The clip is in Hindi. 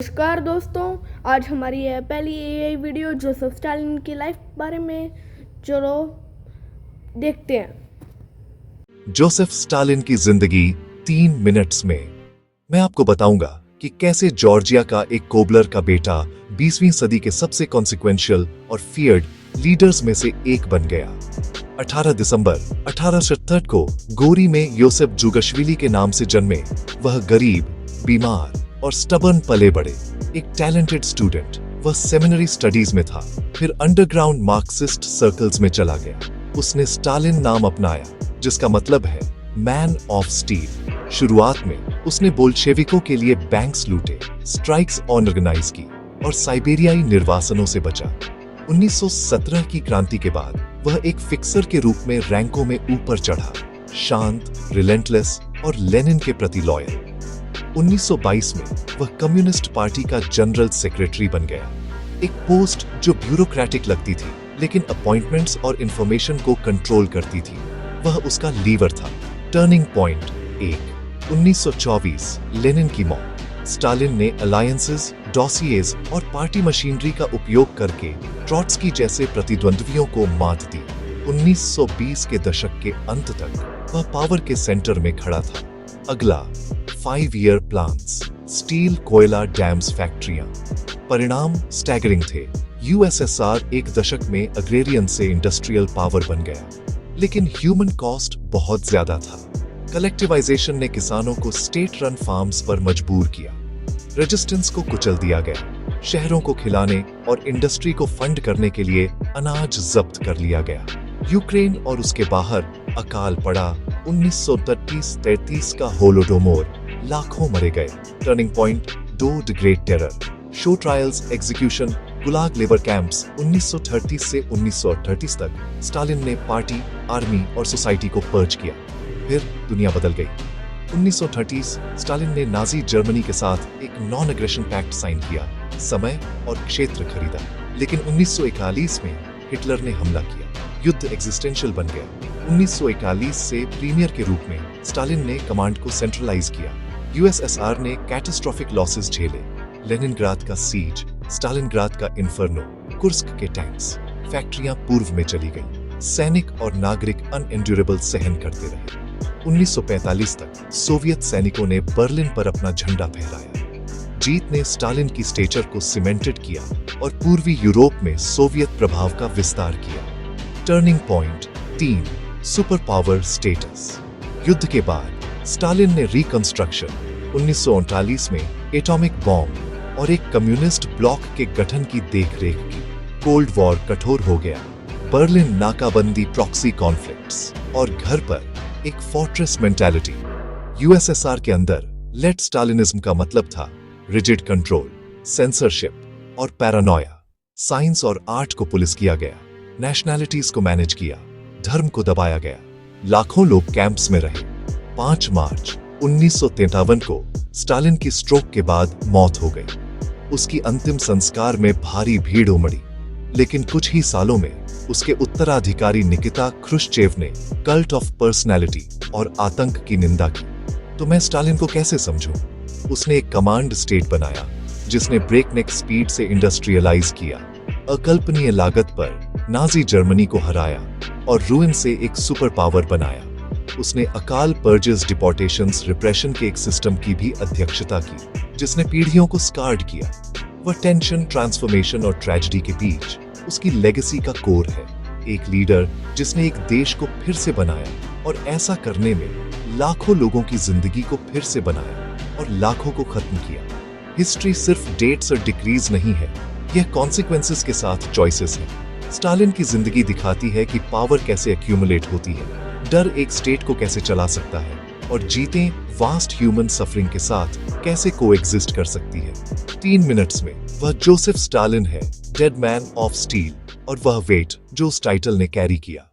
नमस्कार दोस्तों, आज हमारी यह पहली एआई वीडियो जोसेफ स्टालिन की लाइफ बारे में। चलो देखते हैं। जोसेफ स्टालिन की जिंदगी 3 मिनट्स में। मैं आपको बताऊंगा कि कैसे जॉर्जिया का एक कोबलर का बेटा 20वीं सदी के सबसे कॉन्सिक्वेंशियल और फियर्ड लीडर्स में से एक बन गया। 18 दिसंबर 1870 को गोरी में योसेफ जुगाश्विली के नाम से जन्मे। वह गरीब, बीमार और स्टबर्न पले बड़े। एक टैलेंटेड स्टूडेंट, वह सेमिनरी स्टडीज में था, फिर अंडरग्राउंड मार्क्सिस्ट सर्कल्स में चला गया। उसने स्टालिन नाम अपनाया, जिसका मतलब है मैन ऑफ स्टील। शुरुआत में उसने बोल्शेविकों के लिए बैंक्स लूटे, स्ट्राइक्स ऑर्गेनाइज की और साइबेरियाई निर्वासनों से बचा। 1917 की क्रांति के बाद वह एक फिक्सर के रूप में रैंकों में ऊपर चढ़ा, शांत, रिलेंटलेस और लेनिन के प्रति लॉयल। 1922 में वह कम्युनिस्ट पार्टी का जनरल सेक्रेटरी बन गया, एक पोस्ट जो ब्यूरोक्रेटिक लगती थी लेकिन अपॉइंटमेंट्स और इंफॉर्मेशन को कंट्रोल करती थी। वह उसका लीवर था। टर्निंग पॉइंट 1, 1924, लेनिन की मौत। स्टालिन ने अलायंसेस, डॉसिएज और पार्टी मशीनरी का उपयोग करके ट्रॉट्स्की जैसे प्रतिद्वंद्वियों को मात दी। 1920 के दशक के अंत तक वह पावर के सेंटर में खड़ा था। अगला 5 ईयर प्लान्स, स्टील, कोयला, डैम्स, फैक्ट्रियां। परिणाम स्टैगरिंग थे। यूएसएसआर एक दशक में अग्रेरियन से इंडस्ट्रियल पावर बन गया, लेकिन ह्यूमन कॉस्ट बहुत ज्यादा था। कलेक्टिवाइजेशन ने किसानों को स्टेट रन फार्म्स पर मजबूर किया। रेजिस्टेंस को कुचल दिया गया। शहरों को खिलाने और इंडस्ट्री को फंड करने के लिए अनाज जब्त कर लिया गया। यूक्रेन और उसके बाहर अकाल पड़ा। 1933 का होलोडोमोर, लाखों मरे गए। Turning point 2, the great terror. Show trials, execution, Gulag labour camps. 1930 से 1938 तक स्टालिन ने पार्टी, आर्मी और सोसाइटी को पर्ज किया। फिर दुनिया बदल गई। 1930 स्टालिन ने नाजी जर्मनी के साथ एक नॉन एग्रेशन पैक्ट साइन किया, समय और क्षेत्र खरीदा। लेकिन 1941 में हिटलर ने हमला किया, युद्ध एग्जिस्टेंशियल बन गया। 1941 से प्रीमियर के रूप में स्टालिन ने कमांड को सेंट्रलाइज किया। यूएसएसआर ने कैटास्ट्रोफिक लॉसेस झेले। लेनिनग्राद का सीज, स्टालिनग्राद का इन्फर्नो, कुर्स्क के टैंक्स, फैक्ट्रियां पूर्व में चली गईं। सैनिक और नागरिक अनएंड्यूरेबल सहन करते रहे। 1945 तक सोवियत सैनिकों ने बर्लिन पर अपना झंडा फहराया। जीत ने स्टालिन की स्टेचर को सीमेंटेड किया और पूर्वी यूरोप में सोवियत प्रभाव का विस्तार किया। Turning point 3, super power status. युद्ध के बाद स्टालिन ने रिकंस्ट्रक्शन, 1939 में एटॉमिक बॉम्ब और एक कम्युनिस्ट ब्लॉक के गठन की देखरेख की। कोल्ड वॉर कठोर हो गया। बर्लिन नाकाबंदी, प्रॉक्सी कॉन्फ्लिक्ट्स और घर पर एक फोर्ट्रेस मेंटालिटी। यूएसएसआर के अंदर लेट स्टालिनिज्म का मतलब था रिजिड कंट्रोल, सेंसरशिप और पैरानोया। साइंस और आर्ट को पुलिस किया गया, नेशनैलिटीज को मैनेज किया, धर्म को दबाया गया। लाखों लोग कैंप्स में रहे। 5 मार्च 1953 को स्टालिन की स्ट्रोक के बाद मौत हो गई। उसकी अंतिम संस्कार में भारी भीड़ उमड़ी, लेकिन कुछ ही सालों में उसके उत्तराधिकारी निकिता ख्रुश्चेव ने कल्ट ऑफ पर्सनैलिटी और आतंक की निंदा की। तो मैं स्टालिन को कैसे समझूं? उसने एक कमांड स्टेट बनाया, जिसने ब्रेकनेक स्पीड से इंडस्ट्रियलाइज किया, अकल्पनीय लागत पर नाजी जर्मनी को हराया और रूइन से एक सुपर पावर बनाया। उसने अकाल, पर्जेस, डिपोर्टेशंस, रिप्रेशन के एक सिस्टम की भी अध्यक्षता की, जिसने पीढ़ियों को स्कार्ड किया। वह टेंशन, ट्रांसफॉर्मेशन और ट्रेजेडी के बीच उसकी लेगेसी का कोर है। एक लीडर जिसने एक देश को फिर से बनाया और ऐसा करने में लाखों लोगों की जिंदगी को फिर से बनाया और लाखों को खत्म किया। हिस्ट्री सिर्फ डेट्स और डिक्रीज नहीं है, यह कॉन्सिक्वेंसेस के साथ चॉइसेस है। स्टालिन की जिंदगी दिखाती है कि पावर कैसे एक्यूमुलेट होती है, डर एक स्टेट को कैसे चला सकता है और जीतें वास्ट ह्यूमन सफरिंग के साथ कैसे कोएग्जिस्ट कर सकती है। 3 मिनट्स में वह जोसेफ स्टालिन है, डेड मैन ऑफ स्टील, और वह वेट जो उस टाइटल ने कैरी किया।